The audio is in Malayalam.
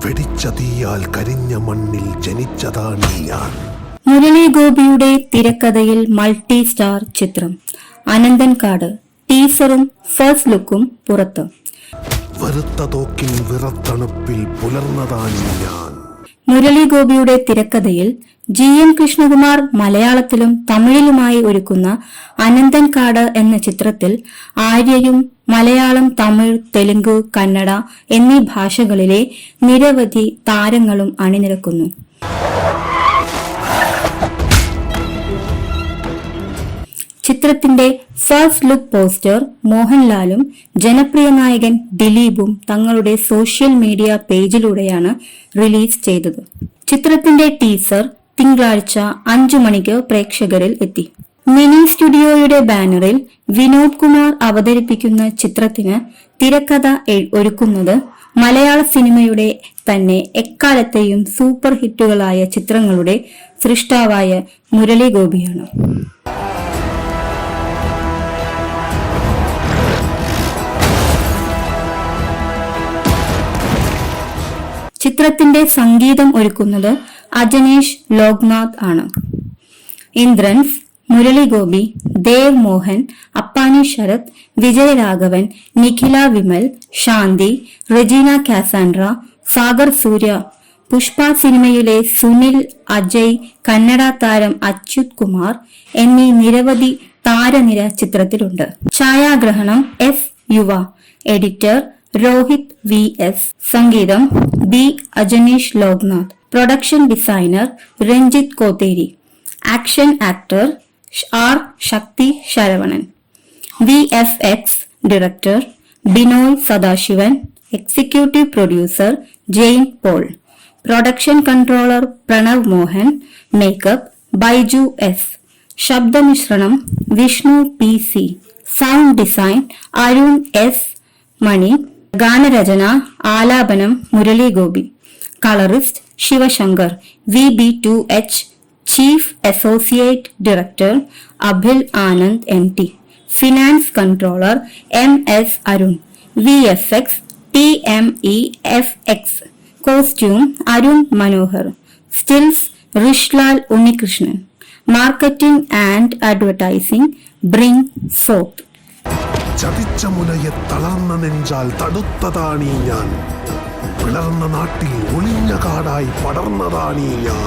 വെടിച്ച തീയാൽ കരിഞ്ഞ മണ്ണിൽ ജനിച്ചതാണ് ഞാൻ. മുരളി ഗോപിയുടെ തിരക്കഥയിൽ മൾട്ടി സ്റ്റാർ ചിത്രം അനന്തൻകാട് ടീസറും ഫസ്റ്റ് ലുക്കും പുറത്ത്. വെറുത്ത തോക്കിൻ വിറത്തണുപ്പിൽ പുലർന്നതാണ് ഞാൻ. മുരളി ഗോപിയുടെ തിരക്കഥയിൽ GM കൃഷ്ണകുമാർ മലയാളത്തിലും തമിഴിലുമായി ഒരുക്കുന്ന അനന്തൻകാട് എന്ന ചിത്രത്തിൽ ആര്യയും മലയാളം, തമിഴ്, തെലുങ്ക്, കന്നഡ എന്നീ ഭാഷകളിലെ നിരവധി താരങ്ങളും അണിനിരക്കുന്നു. ചിത്രത്തിന്റെ ഫസ്റ്റ് ലുക്ക് പോസ്റ്റർ മോഹൻലാലും ജനപ്രിയ നായകൻ ദിലീപും തങ്ങളുടെ സോഷ്യൽ മീഡിയ പേജിലൂടെയാണ് റിലീസ് ചെയ്തത്. ചിത്രത്തിന്റെ ടീസർ തിങ്കളാഴ്ച 5 മണിക്ക് പ്രേക്ഷകരിൽ എത്തി. മിനി സ്റ്റുഡിയോയുടെ ബാനറിൽ വിനോദ് കുമാർ അവതരിപ്പിക്കുന്ന ചിത്രത്തിന് തിരക്കഥ ഒരുക്കുന്നത് മലയാള സിനിമയുടെ തന്നെ എക്കാലത്തെയും സൂപ്പർ ഹിറ്റുകളായ ചിത്രങ്ങളുടെ സൃഷ്ടാവായ മുരളി ഗോപിയാണ്. ചിത്രത്തിന്റെ സംഗീതം ഒരുക്കുന്നത് അജനീഷ് ലോക്നാഥ് ആണ്. ഇന്ദ്രൻസ്, മുരളി ഗോപി, ദേവ് മോഹൻ, അപ്പാനി ശരത്, വിജയരാഘവൻ, നിഖില വിമൽ, ശാന്തി, റെജീന കാസാൻഡ്ര, സാഗർ സൂര്യ, പുഷ്പ സിനിമയിലെ സുനിൽ, അജയ്, കന്നഡ താരം അച്യുത് കുമാർ എന്നീ നിരവധി താരനിര ചിത്രത്തിലുണ്ട്. ഛായാഗ്രഹണം F Yuva, editor Rohit VS, സംഗീതം B Ajaneesh Loknath, production designer Ranjith Kotheri, action actor R Sakthi Saravanan, VFX director Binoy Sadasivan, executive producer Jain Paul, production controller Pranav Mohan, makeup Baiju S, ശബ്ദമിശ്രണം Vishnu PC, sound design Arun S Mani, ഗാനരചന ആലാപനം Murali Gopi, colourist Shivashankar, VB2H, chief associate director Abhil Anand MT, finance controller MS Arun, VFX TMEFX, costume Arun Manohar, stills Rishlal Unnikrishnan, marketing and advertising bring forth. ചതിച്ച മുലയെ തളർന്ന നെഞ്ചാൽ തടുത്തതാണീ ഞാൻ. പിളർന്ന നാട്ടിൽ ഒളിഞ്ഞ കാടായി പടർന്നതാണീ ഞാൻ.